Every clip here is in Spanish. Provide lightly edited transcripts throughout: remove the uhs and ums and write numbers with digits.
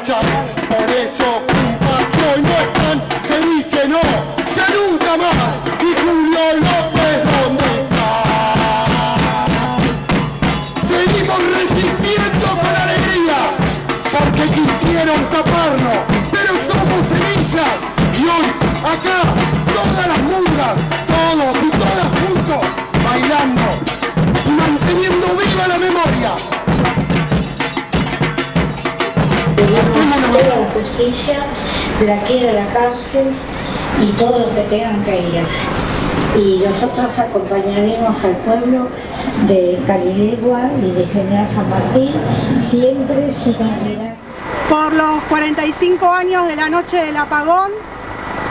marchar. Por eso culpa que hoy no están, se dice no, ya nunca más. Y Julio López, ¿dónde está? Seguimos resistiendo con alegría, porque quisieron taparnos, pero somos semillas. Y hoy, acá, todas las murgas, todos y todas juntos, bailando y manteniendo viva la memoria. Pedimos toda la justicia de la que ir a la cárcel y todos los que tengan que ir. Y nosotros acompañaremos al pueblo de Calilegua y de General San Martín, siempre sin olvidar. Por los 45 años de la noche del apagón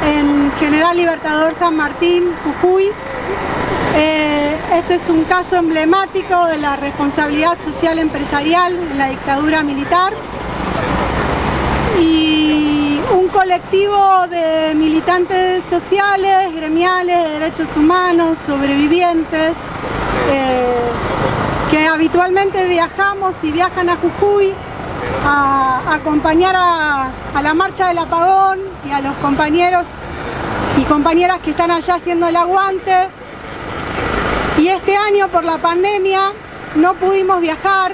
en General Libertador San Martín, Jujuy. Este es un caso emblemático de la responsabilidad social empresarial en la dictadura militar. Y un colectivo de militantes sociales, gremiales, de derechos humanos, sobrevivientes, que habitualmente viajamos y viajan a Jujuy a acompañar a la marcha del apagón y a los compañeros y compañeras que están allá haciendo el aguante. Y este año, por la pandemia, no pudimos viajar,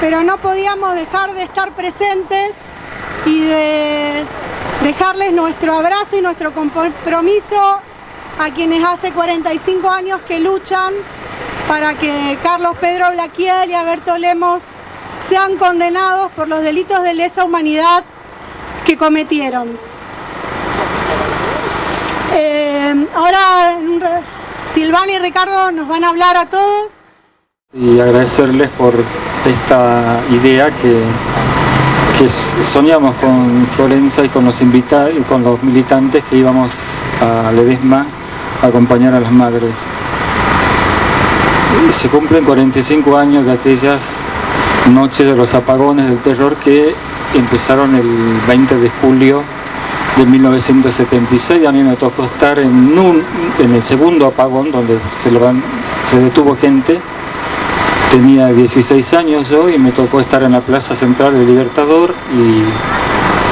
pero no podíamos dejar de estar presentes y de dejarles nuestro abrazo y nuestro compromiso a quienes hace 45 años que luchan para que Carlos Pedro Blaquiel y Alberto Lemos sean condenados por los delitos de lesa humanidad que cometieron. Ahora Silvana y Ricardo nos van a hablar a todos. Y agradecerles por esta idea que soñamos con Florencia y con los invitados y con los militantes que íbamos a Ledesma a acompañar a las madres. Y se cumplen 45 años de aquellas noches de los apagones del terror que empezaron el 20 de julio de 1976. A mí me tocó estar en el segundo apagón donde se detuvo gente. Tenía 16 años yo y me tocó estar en la Plaza Central del Libertador y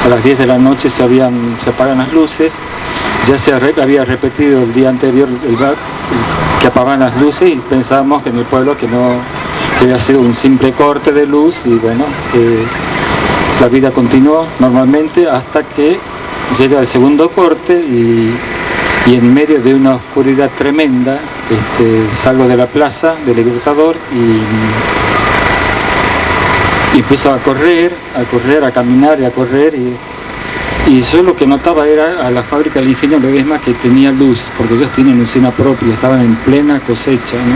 a las 10 de la noche se apagan las luces. Ya se había repetido el día anterior que apagaban las luces y pensábamos que en el pueblo que había sido un simple corte de luz y bueno, la vida continuó normalmente hasta que llega el segundo corte y en medio de una oscuridad tremenda salgo de la plaza del Libertador y empiezo a correr, a caminar y a correr y yo lo que notaba era a la fábrica del Ingenio Ledesma que tenía luz, porque ellos tienen usina propia, estaban en plena cosecha, ¿no?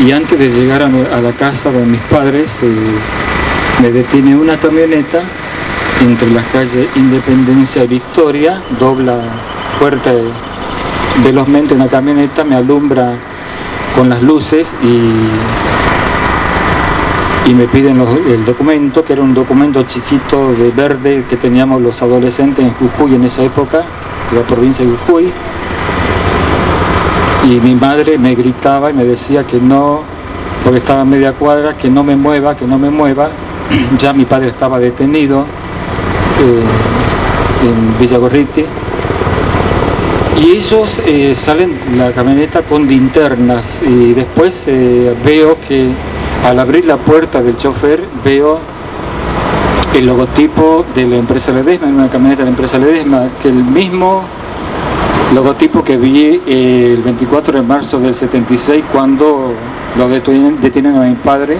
Y antes de llegar a la casa de mis padres me detiene una camioneta entre las calles Independencia y Victoria, dobla fuerte velozmente una camioneta, me alumbra con las luces y me piden el documento, que era un documento chiquito de verde que teníamos los adolescentes en Jujuy en esa época, de la provincia de Jujuy. Y mi madre me gritaba y me decía que no, porque estaba a media cuadra, que no me mueva, que no me mueva. Ya mi padre estaba detenido en Villagorriti. Y ellos salen la camioneta con linternas y después veo que al abrir la puerta del chofer veo el logotipo de la empresa Ledesma, en una camioneta de la empresa Ledesma, que el mismo logotipo que vi el 24 de marzo del 76 cuando lo detienen a mi padre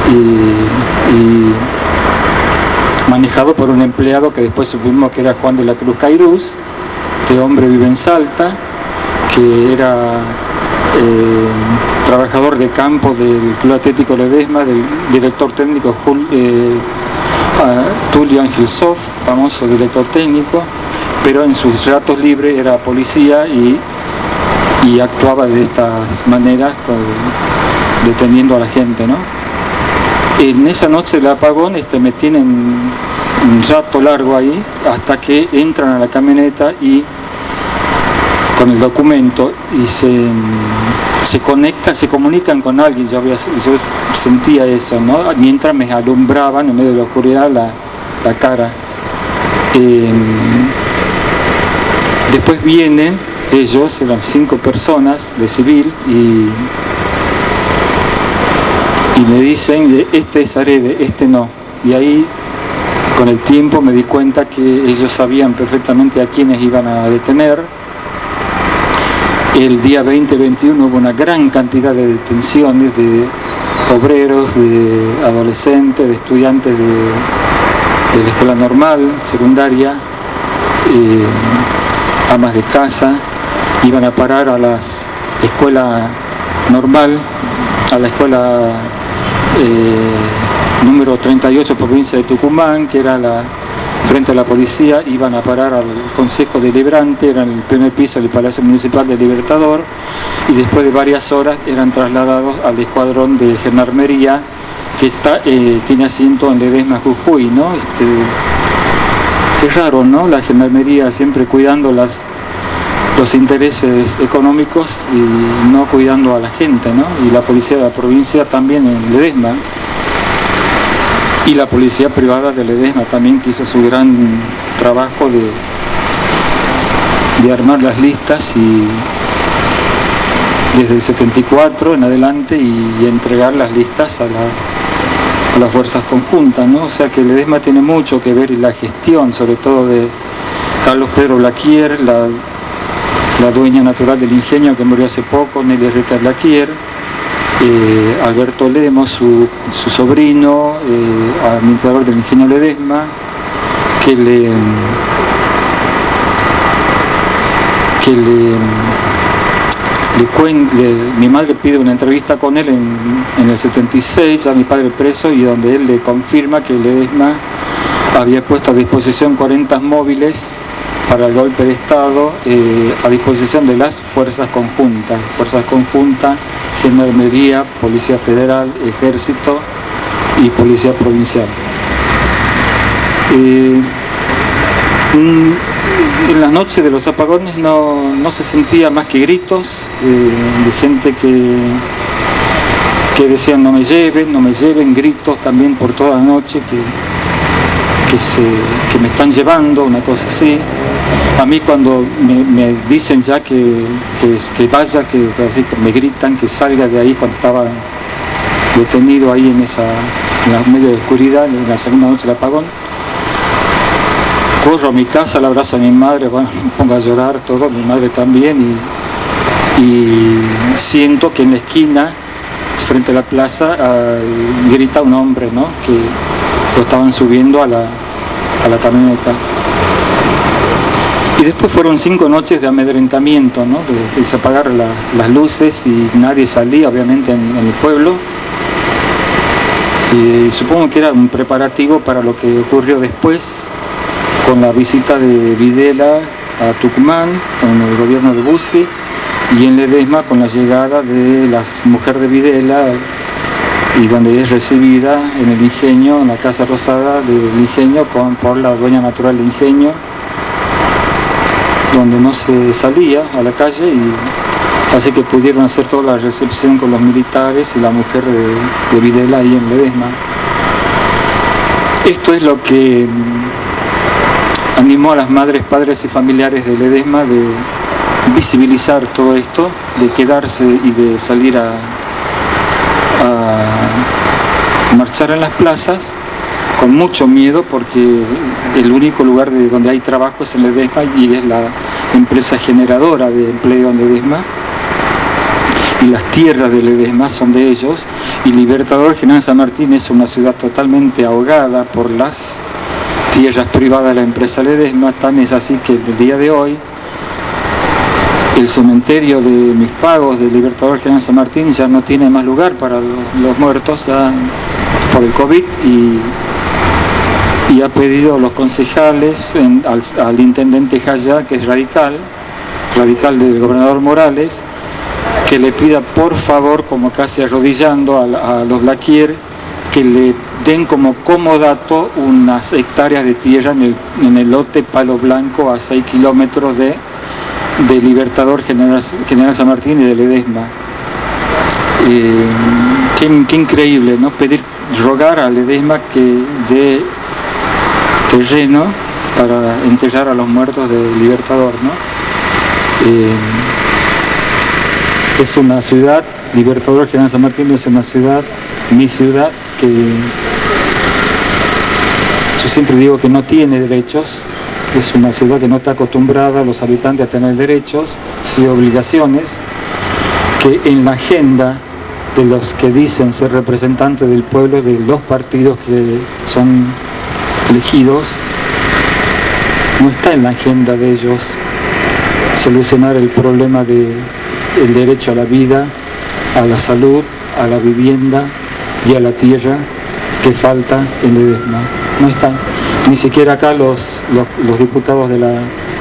y manejado por un empleado que después supimos que era Juan de la Cruz Cairuz. Este hombre vive en Salta, que era trabajador de campo del Club Atlético Ledesma, del director técnico Tulio Angelsov, famoso director técnico, pero en sus ratos libres era policía y actuaba de estas maneras, deteniendo a la gente, ¿no? En esa noche del apagón me tienen un rato largo ahí, hasta que entran a la camioneta y con el documento y se comunican con alguien. Yo sentía eso, ¿no? Mientras me alumbraban en medio de la oscuridad la cara. Después vienen ellos, eran 5 personas de civil, y me dicen, este es Areve, este no. Y ahí, con el tiempo, me di cuenta que ellos sabían perfectamente a quiénes iban a detener. El día 20-21 hubo una gran cantidad de detenciones de obreros, de adolescentes, de estudiantes de la escuela normal, secundaria, amas de casa. Iban a parar a la escuela normal, a la escuela número 38, provincia de Tucumán, que era frente a la policía. Iban a parar al Consejo Deliberante, era en el primer piso del Palacio Municipal de Libertador, y después de varias horas eran trasladados al escuadrón de Gendarmería, que tiene asiento en Ledesma, Jujuy, ¿no? Qué raro, ¿no? La Gendarmería siempre cuidando los intereses económicos y no cuidando a la gente, ¿no? Y la policía de la provincia también en Ledesma. Y la policía privada de Ledesma también, que hizo su gran trabajo de armar las listas y desde el 74 en adelante y entregar las listas a las fuerzas conjuntas, ¿no? O sea que Ledesma tiene mucho que ver, y la gestión, sobre todo de Carlos Pedro Blaquier, la dueña natural del ingenio que murió hace poco, Nelly Rita Blaquier, Alberto Lemos, su sobrino, administrador del ingenio Ledesma, mi madre pide una entrevista con él en el 76, ya mi padre preso, y donde él le confirma que Ledesma había puesto a disposición 40 móviles para el golpe de Estado, a disposición de las fuerzas conjuntas, Gendarmería, Policía Federal, Ejército y Policía Provincial. En las noches de los apagones no se sentía más que gritos de gente que decían no me lleven, gritos también por toda la noche que me están llevando, una cosa así. A mí cuando me dicen ya que vaya, que así me gritan que salga de ahí, cuando estaba detenido ahí en la medio de oscuridad, en la segunda noche del apagón, corro a mi casa, le abrazo a mi madre, bueno, me pongo a llorar todo, mi madre también, y siento que en la esquina, frente a la plaza, grita un hombre, ¿no? Que lo estaban subiendo a la camioneta. Y después fueron 5 noches de amedrentamiento, ¿no? De desapagar las luces y nadie salía, obviamente, en el pueblo. Y supongo que era un preparativo para lo que ocurrió después, con la visita de Videla a Tucumán, con el gobierno de Bussi, y en Ledesma con la llegada de la mujer de Videla, y donde es recibida en el ingenio, en la Casa Rosada del ingenio, por la dueña natural del ingenio, donde no se salía a la calle, y así que pudieron hacer toda la recepción con los militares y la mujer de Videla ahí en Ledesma. Esto es lo que animó a las madres, padres y familiares de Ledesma de visibilizar todo esto, de quedarse y de salir a marchar en las plazas con mucho miedo, porque el único lugar donde hay trabajo es en Ledesma, y es la empresa generadora de empleo en Ledesma, y las tierras de Ledesma son de ellos, y Libertador General San Martín es una ciudad totalmente ahogada por las tierras privadas de la empresa Ledesma. Tan es así que el día de hoy el cementerio de Mis Pagos de Libertador General San Martín ya no tiene más lugar para los muertos ya por el COVID, y ha pedido a los concejales, al intendente Jaya, que es radical del gobernador Morales, que le pida por favor, como casi arrodillando a los Blaquier, que le den como comodato unas hectáreas de tierra en el lote Palo Blanco, a 6 kilómetros de Libertador General San Martín y de Ledesma. Qué increíble, ¿no? Rogar a Ledesma que dé terreno para enterrar a los muertos del Libertador, ¿no? Es una ciudad, Libertador General San Martín es una ciudad, mi ciudad, que yo siempre digo que no tiene derechos, es una ciudad que no está acostumbrada a los habitantes a tener derechos, sí obligaciones, que en la agenda de los que dicen ser representantes del pueblo, de los partidos que son elegidos, no está en la agenda de ellos solucionar el problema del derecho a la vida, a la salud, a la vivienda y a la tierra que falta en Ledesma. No están, ni siquiera acá los diputados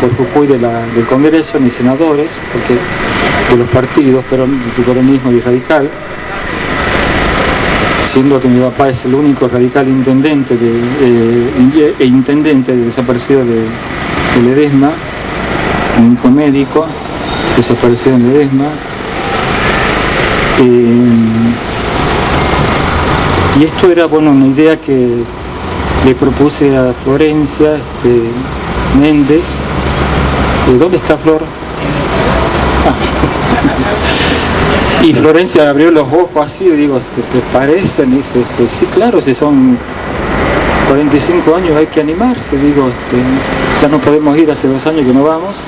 por Jujuy del Congreso, ni senadores, porque de los partidos, pero del peronismo y radical, siendo que mi papá es el único radical intendente intendente desaparecido de Ledesma, el único médico desaparecido en Ledesma. Y esto era, bueno, una idea que le propuse a Florencia Méndez. ¿Dónde está Flor? Y Florencia abrió los ojos así y digo, ¿te parecen? Y dice, sí, claro, si son 45 años hay que animarse. Digo, ya no podemos ir, hace 2 años que no vamos.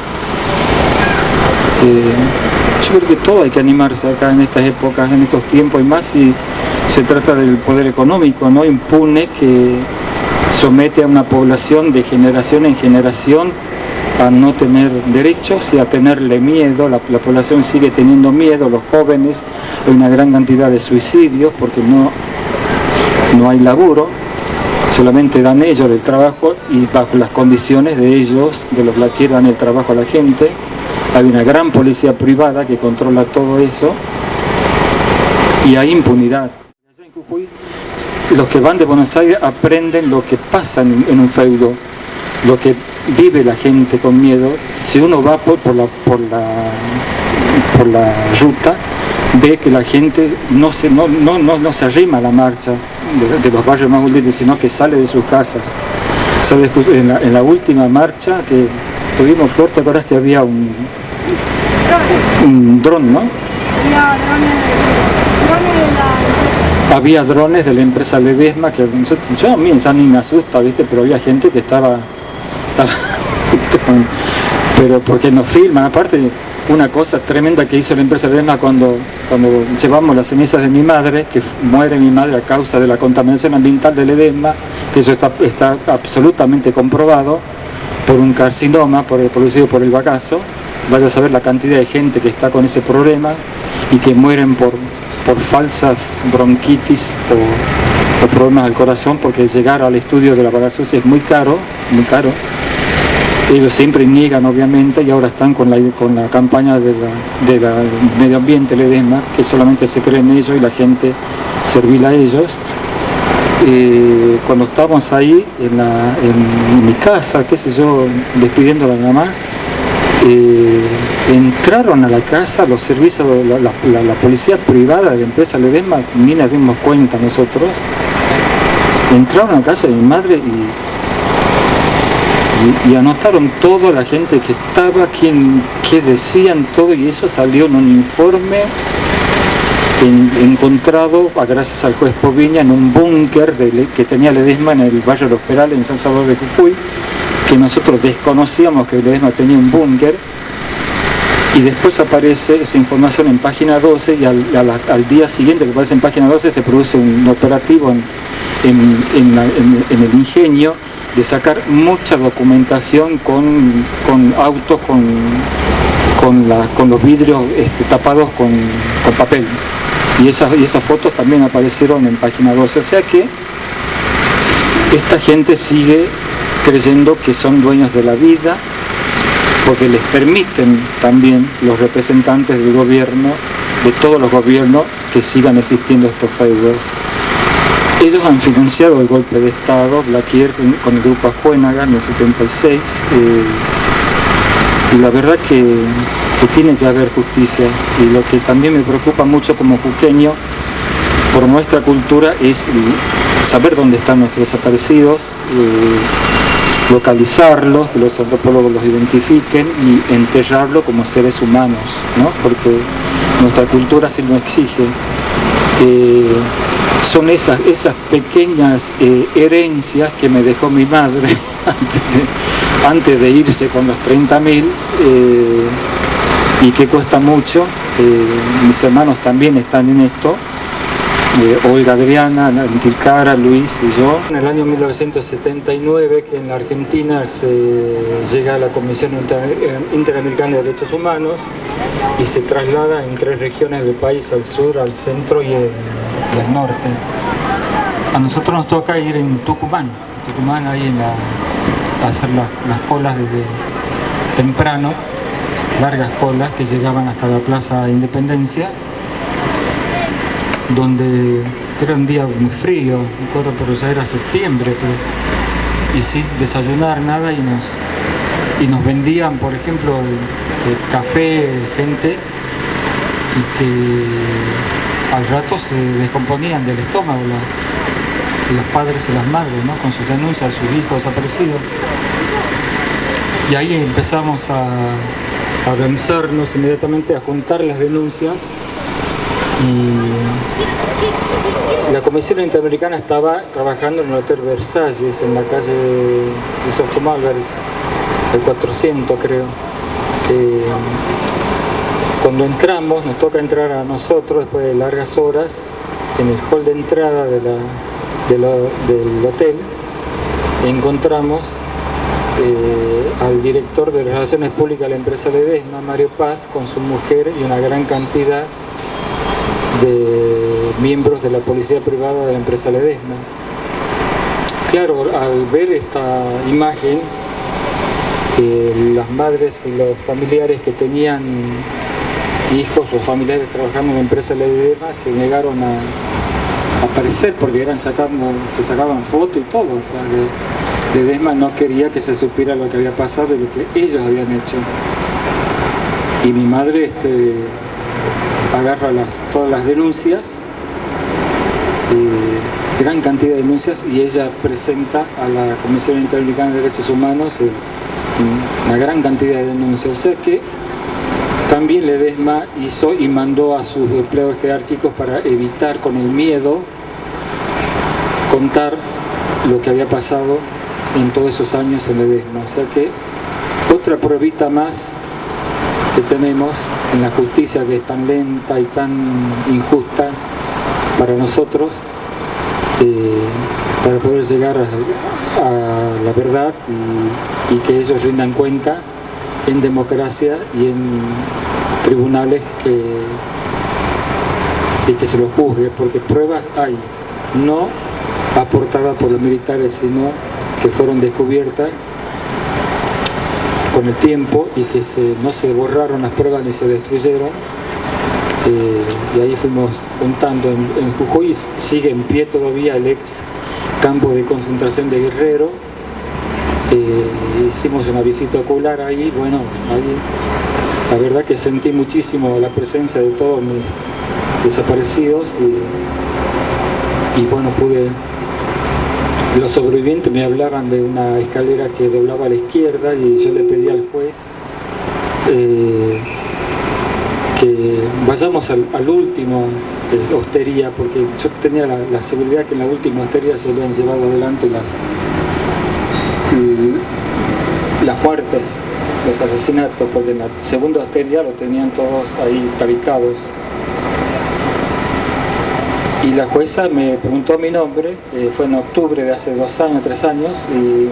Yo creo que todo hay que animarse acá en estas épocas, en estos tiempos, y más si se trata del poder económico, ¿no? Impune, que somete a una población de generación en generación a no tener derechos y a tenerle miedo. La población sigue teniendo miedo, los jóvenes, hay una gran cantidad de suicidios porque no hay laburo, solamente dan ellos el trabajo y bajo las condiciones de ellos, de los que dan el trabajo a la gente. Hay una gran policía privada que controla todo eso y hay impunidad. Allá en Jujuy, los que van de Buenos Aires aprenden lo que pasa en un feudo, lo que vive la gente con miedo. Si uno va por la ruta, ve que la gente no se arrima a la marcha de los barrios más humildes, sino que sale de sus casas. ¿Sabes? En la última marcha que tuvimos, Flor, ¿te acuerdas que había un dron, no? Había drones de la empresa Ledesma que yo a mí ya ni me asusta, ¿viste? Pero había gente que estaba pero porque nos filman. Aparte, una cosa tremenda que hizo la empresa Ledesma cuando llevamos las cenizas de mi madre, que muere mi madre a causa de la contaminación ambiental de Ledesma, que eso está absolutamente comprobado, por un carcinoma producido por el bagazo. Vaya a saber la cantidad de gente que está con ese problema y que mueren por falsas bronquitis o problemas del corazón, porque llegar al estudio de la bagazosis es muy caro, muy caro. Ellos siempre niegan, obviamente, y ahora están con la campaña de la medio ambiente Ledesma, que solamente se cree en ellos y la gente servil a ellos. Cuando estábamos ahí en mi casa, qué sé yo, despidiendo a la mamá, entraron a la casa los servicios, la policía privada de la empresa Ledesma, ni nos dimos cuenta nosotros. Entraron a la casa de mi madre y anotaron toda la gente que estaba, qué decían, todo, y eso salió en un informe encontrado, gracias al juez Poviña, en un búnker que tenía Ledesma en el barrio de Los Perales, en San Salvador de Jujuy, que nosotros desconocíamos que Ledesma tenía un búnker, y después aparece esa información en página 12, y al día siguiente que aparece en página 12 se produce un operativo en el ingenio de sacar mucha documentación con autos con los vidrios tapados con papel, y esas fotos también aparecieron en página 12. O sea que esta gente sigue creyendo que son dueños de la vida, porque les permiten también los representantes del gobierno, de todos los gobiernos, que sigan existiendo estos feudos. Ellos han financiado el golpe de Estado, Blaquier, con el grupo Ascuénaga en el 76, y la verdad que que tiene que haber justicia, y lo que también me preocupa mucho como jujeño por nuestra cultura es saber dónde están nuestros desaparecidos, localizarlos, que los antropólogos los identifiquen y enterrarlo como seres humanos, ¿no? Porque nuestra cultura sí lo exige. Son esas pequeñas herencias que me dejó mi madre antes de irse con los 30.000, y que cuesta mucho. Mis hermanos también están en esto. Olga, Adriana, Antilcara, Luis y yo. En el año 1979, que en la Argentina se llega a la Comisión Interamericana de Derechos Humanos y se traslada en 3 regiones del país, al sur, al centro y al norte. A nosotros nos toca ir en Tucumán, ahí a hacer las colas desde temprano, largas colas que llegaban hasta la Plaza Independencia, donde era un día muy frío, pero ya era septiembre, y sin desayunar nada, y nos vendían, por ejemplo, el café, gente, y que al rato se descomponían del estómago los padres y las madres, ¿no? Con sus denuncias a sus hijos desaparecidos. Y ahí empezamos a organizarnos inmediatamente, a juntar las denuncias. Y la Comisión Interamericana estaba trabajando en el Hotel Versalles, en la calle de Sotomayor Álvarez, el 400 creo. Cuando entramos, nos toca entrar a nosotros después de largas horas en el hall de entrada del hotel, encontramos al director de Relaciones Públicas de la empresa Ledesma, Mario Paz, con su mujer y una gran cantidad de miembros de la policía privada de la empresa Ledesma. Claro, al ver esta imagen, las madres y los familiares que tenían hijos o familiares trabajando en la empresa Ledesma se negaron a aparecer porque se sacaban fotos y todo. O sea, Ledesma no quería que se supiera lo que había pasado y lo que ellos habían hecho. Y mi madre agarra todas las denuncias, gran cantidad de denuncias, y ella presenta a la Comisión Interamericana de Derechos Humanos una gran cantidad de denuncias. O sea que también Ledesma hizo y mandó a sus empleados jerárquicos para evitar con el miedo contar lo que había pasado en todos esos años en Ledesma. O sea que otra pruebita más que tenemos en la justicia, que es tan lenta y tan injusta para nosotros, para poder llegar a la verdad y que ellos rindan cuenta en democracia y en tribunales que se los juzgue, porque pruebas hay, no aportadas por los militares, sino que fueron descubiertas con el tiempo y que no se borraron las pruebas ni se destruyeron. Y ahí fuimos juntando en Jujuy. Sigue en pie todavía el ex campo de concentración de Guerrero. Hicimos una visita ocular ahí. Bueno, ahí la verdad que sentí muchísimo la presencia de todos mis desaparecidos, y bueno, los sobrevivientes me hablaban de una escalera que doblaba a la izquierda, y yo le pedí al juez que vayamos al último hostería, porque yo tenía la seguridad que en la última hostería se habían llevado adelante las muertes, los asesinatos, porque en la segunda hostería lo tenían todos ahí tabicados. Y la jueza me preguntó mi nombre, fue en octubre de hace 2 años, 3 años, y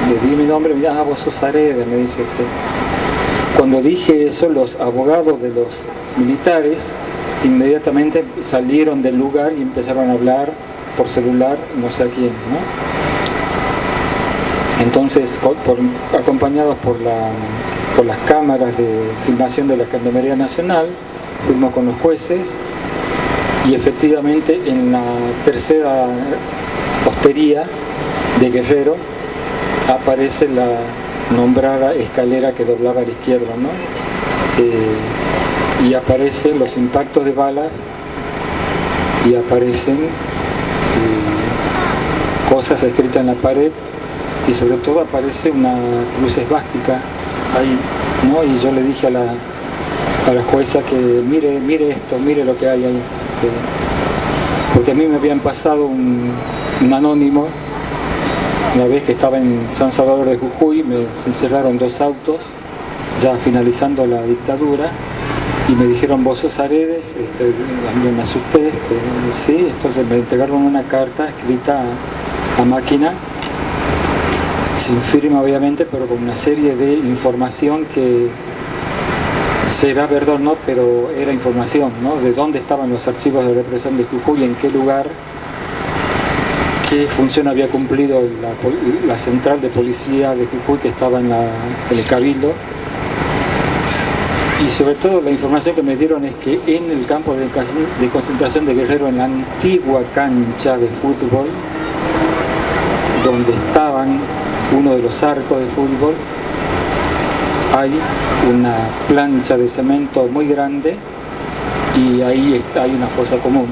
le di mi nombre, y me dijo, vos sos Areda, me dice usted. Cuando dije eso, los abogados de los militares inmediatamente salieron del lugar y empezaron a hablar por celular, no sé a quién, ¿no? Entonces, acompañados por las cámaras de filmación de la Gendarmería Nacional, fuimos con los jueces, y efectivamente en la tercera hostería de Guerrero aparece la nombrada escalera que doblaba a la izquierda, ¿no? y aparecen los impactos de balas y aparecen cosas escritas en la pared y sobre todo aparece una cruz esvástica ahí, ¿no? Y yo le dije a la jueza que mire esto, mire lo que hay ahí, porque a mí me habían pasado un anónimo una vez que estaba en San Salvador de Jujuy, se encerraron 2 autos ya finalizando la dictadura y me dijeron, ¿vos sos Aredes? Me asusté, sí, entonces me entregaron una carta escrita a máquina, sin firma obviamente, pero con una serie de información que será verdad o no, pero era información, ¿no? De dónde estaban los archivos de represión de Jujuy, en qué lugar, qué función había cumplido la central de policía de Jujuy que estaba en el Cabildo. Y sobre todo la información que me dieron es que en el campo de concentración de Guerrero, en la antigua cancha de fútbol, donde estaban uno de los arcos de fútbol, hay una plancha de cemento muy grande y ahí hay una fosa común.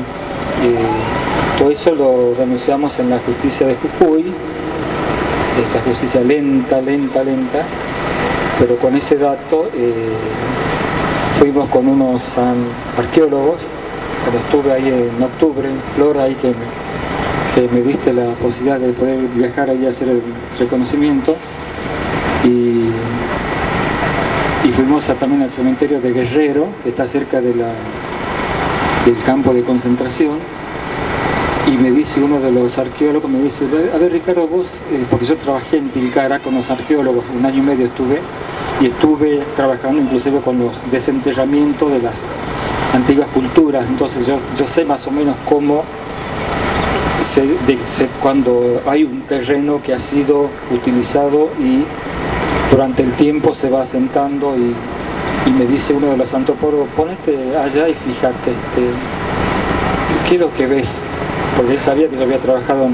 Todo eso lo denunciamos en la justicia de Jujuy, esta justicia lenta, pero con ese dato fuimos con unos arqueólogos, cuando estuve ahí en octubre, Flor, ahí que me diste la posibilidad de poder viajar ahí a hacer el reconocimiento, y fuimos también al cementerio de Guerrero, que está cerca del campo de concentración, y me dice uno de los arqueólogos, me dice, a ver Ricardo, vos, porque yo trabajé en Tilcara con los arqueólogos, 1 año y medio estuve trabajando inclusive con los desenterramientos de las antiguas culturas, entonces yo sé más o menos cómo cuando hay un terreno que ha sido utilizado y durante el tiempo se va asentando, y me dice uno de los antropólogos, ponete allá y fíjate, ¿qué es lo que ves? Porque él sabía que yo había trabajado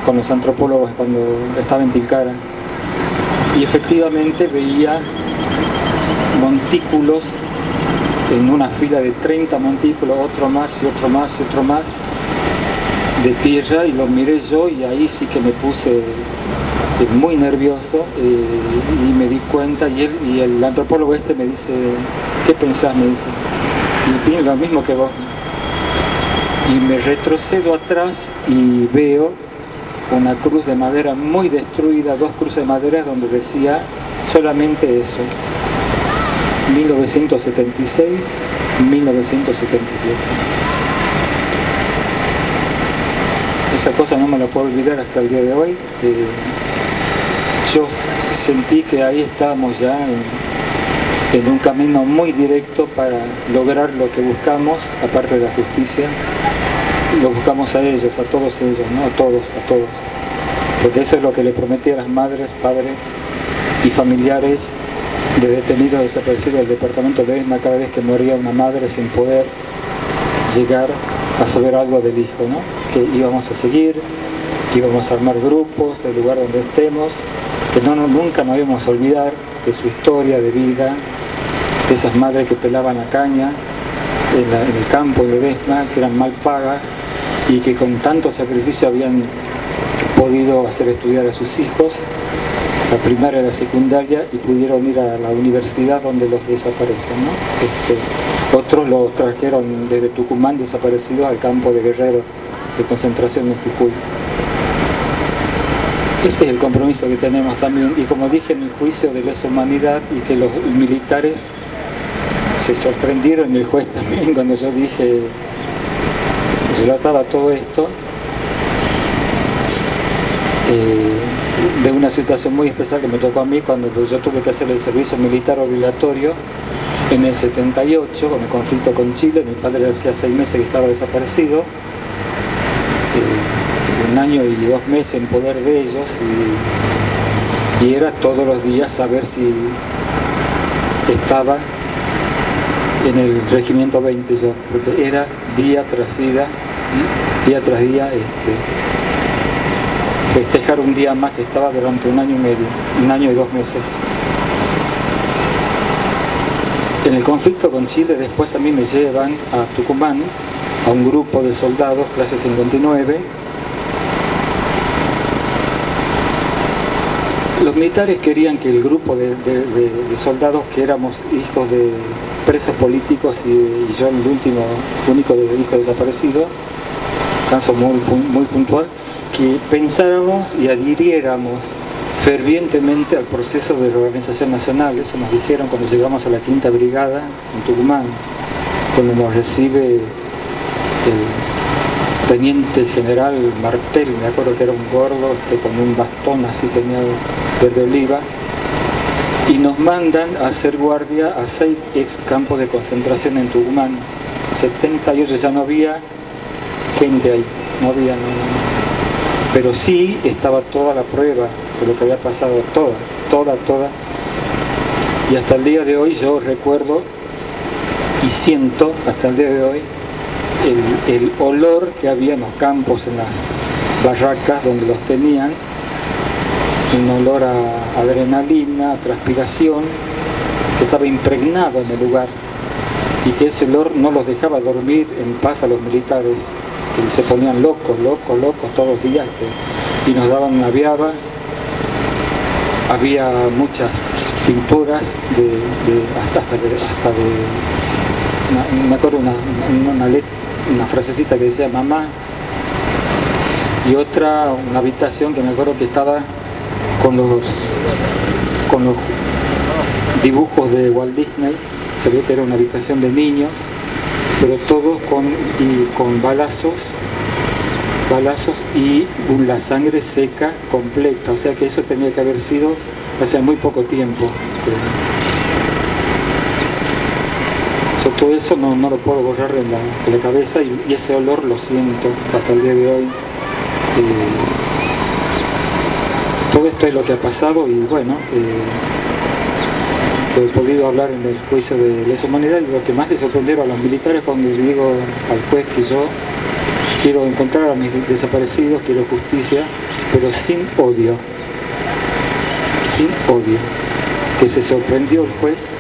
con los antropólogos cuando estaba en Tilcara. Y efectivamente veía montículos en una fila de 30 montículos, otro más y otro más y otro más, de tierra, y lo miré yo y ahí sí que me puse muy nervioso y me di cuenta, y el antropólogo me dice, ¿qué pensás? Me dice, y pienso lo mismo que vos. Y me retrocedo atrás y veo una cruz de madera muy destruida, 2 cruces de madera donde decía solamente eso, 1976, 1977. Esa cosa no me la puedo olvidar hasta el día de hoy. Yo sentí que ahí estábamos ya en un camino muy directo para lograr lo que buscamos, aparte de la justicia. Lo buscamos a ellos, a todos ellos, ¿no? A todos, porque eso es lo que le prometí a las madres, padres y familiares de detenidos desaparecidos del departamento de ESMA cada vez que moría una madre sin poder llegar a saber algo del hijo, ¿no? Que íbamos a seguir, que íbamos a armar grupos del lugar donde estemos, que nunca nos íbamos a olvidar de su historia de vida, de esas madres que pelaban la caña en el campo de Ledesma, que eran mal pagas y que con tanto sacrificio habían podido hacer estudiar a sus hijos, la primaria y la secundaria, y pudieron ir a la universidad donde los desaparecen, ¿no? Otros los trajeron desde Tucumán desaparecidos al campo de Guerrero de concentración en Jujuy. Este es el compromiso que tenemos también, y como dije en el juicio de lesa humanidad, y que los militares se sorprendieron, y el juez también, cuando yo dije, relataba todo esto, de una situación muy especial que me tocó a mí cuando yo tuve que hacer el servicio militar obligatorio en el 78, con el conflicto con Chile. Mi padre hacía 6 meses que estaba desaparecido, 1 año y 2 meses en poder de ellos, y era todos los días saber si estaba en el regimiento 20 yo, porque era día tras día, festejar un día más que estaba durante 1 año y medio, 1 año y 2 meses. En el conflicto con Chile después a mí me llevan a Tucumán, a un grupo de soldados, clase 59. Los militares querían que el grupo de soldados, que éramos hijos de presos políticos y yo el único hijo desaparecido, caso muy puntual, que pensáramos y adhiriéramos fervientemente al proceso de reorganización nacional. Eso nos dijeron cuando llegamos a la 5ª Brigada en Tucumán, donde nos recibe el teniente general Martel, me acuerdo que era un gordo, con un bastón así, tenía verde oliva, y nos mandan a hacer guardia a 6 ex campos de concentración en Tucumán. 78 ya no había gente ahí, no había, pero sí estaba toda la prueba de lo que había pasado, toda, y hasta el día de hoy yo recuerdo y siento hasta el día de hoy el olor que había en los campos, en las barracas donde los tenían, un olor a adrenalina, a transpiración, que estaba impregnado en el lugar, y que ese olor no los dejaba dormir en paz a los militares, que se ponían locos todos los días, y nos daban una viaba. Había muchas pinturas me acuerdo una frasecita que decía mamá, y una habitación que me acuerdo que estaba con los dibujos de Walt Disney. Se ve que era una habitación de niños, pero todos con balazos y la sangre seca completa, o sea que eso tenía que haber sido hace muy poco tiempo. Todo eso no lo puedo borrar de la cabeza, y ese olor lo siento hasta el día de hoy. Todo esto es lo que ha pasado, y bueno, he podido hablar en el juicio de lesa humanidad, y lo que más le sorprendieron a los militares cuando le digo al juez que yo quiero encontrar a mis desaparecidos, quiero justicia, pero sin odio, que se sorprendió el juez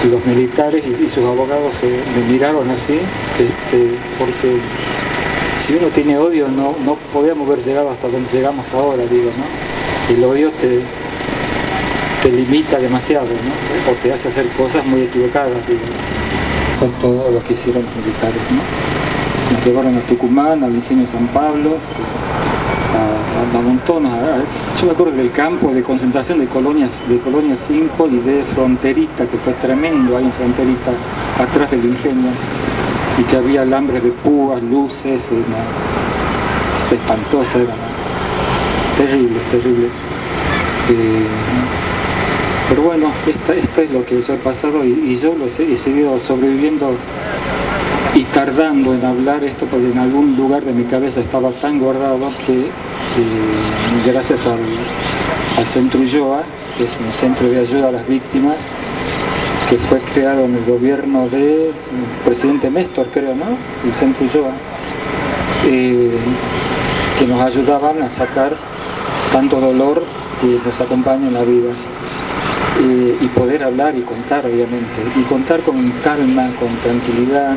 y los militares y sus abogados me miraron así, porque si uno tiene odio no podíamos haber llegado hasta donde llegamos ahora, digo, ¿no? El odio te limita demasiado, ¿no? O te hace hacer cosas muy equivocadas, digo. Con todo lo que hicieron los militares, ¿no? Nos llevaron a Tucumán, al Ingenio San Pablo, a montones. Yo me acuerdo del campo de concentración de Colonia 5 y de Fronterita, que fue tremendo ahí en Fronterita, atrás del ingenio, y que había alambres de púas, luces, cosa espantosa, era terrible. Pero bueno, esto es lo que yo he pasado, y yo he seguido sobreviviendo y tardando en hablar esto, porque en algún lugar de mi cabeza estaba tan guardado que gracias al Centro Ulloa, que es un centro de ayuda a las víctimas, que fue creado en el gobierno del presidente Néstor, creo, ¿no? El Centro Ulloa, que nos ayudaban a sacar tanto dolor que nos acompaña en la vida, y poder hablar y contar, obviamente, y contar con calma, con tranquilidad,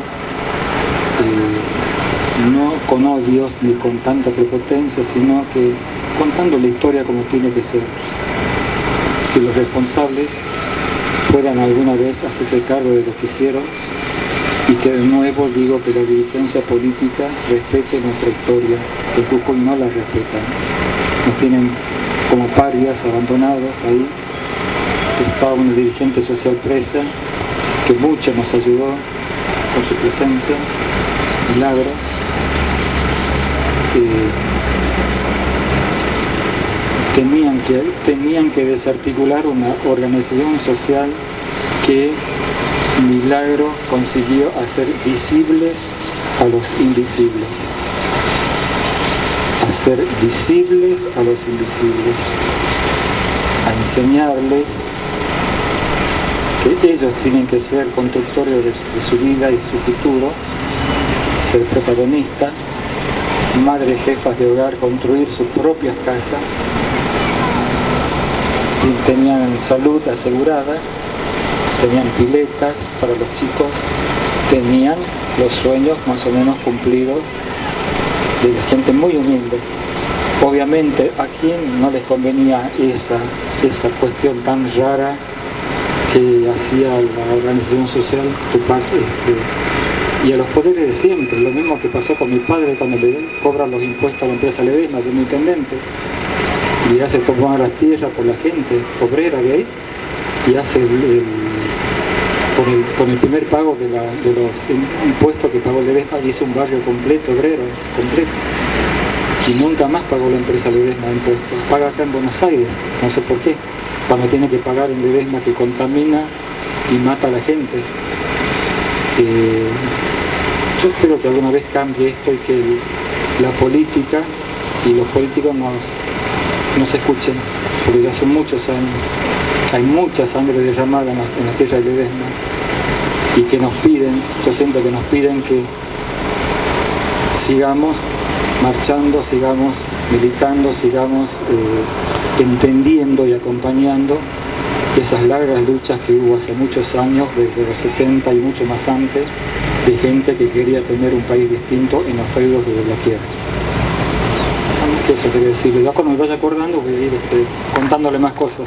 no con odios ni con tanta prepotencia, sino que contando la historia como tiene que ser, que los responsables puedan alguna vez hacerse cargo de lo que hicieron, y que de nuevo digo que la dirigencia política respete nuestra historia, que Jujuy no la respetan, nos tienen como parias, abandonados ahí. Estaba una dirigente social presa que mucho nos ayudó con su presencia, milagros. Tenían que desarticular una organización social que milagro consiguió hacer visibles a los invisibles. Hacer visibles a los invisibles. A enseñarles que ellos tienen que ser constructores de su vida y su futuro, ser protagonistas, madres jefas de hogar, construir sus propias casas. Tenían salud asegurada, tenían piletas para los chicos, tenían los sueños más o menos cumplidos de la gente muy humilde. Obviamente a quien no les convenía esa cuestión tan rara que hacía la organización social y a los poderes de siempre, lo mismo que pasó con mi padre cuando le cobran los impuestos a la empresa Ledesma, siendo intendente, y hace tomar las tierras por la gente obrera de ahí, y hace con el primer pago de los impuestos que pagó Ledesma, hizo un barrio completo, obrero, completo. Y nunca más pagó la empresa Ledesma impuestos. Paga acá en Buenos Aires, no sé por qué, cuando tiene que pagar en Ledesma que contamina y mata a la gente. Yo espero que alguna vez cambie esto y que la política y los políticos nos escuchen, porque ya son muchos años, hay mucha sangre derramada en la tierra de Ledesma y que nos piden, yo siento que nos piden que sigamos marchando, sigamos militando, sigamos entendiendo y acompañando esas largas luchas que hubo hace muchos años, desde los 70 y mucho más antes, de gente que quería tener un país distinto en los feudos de la tierra. Eso quería decirle. Ya cuando me vaya acordando voy a ir contándole más cosas.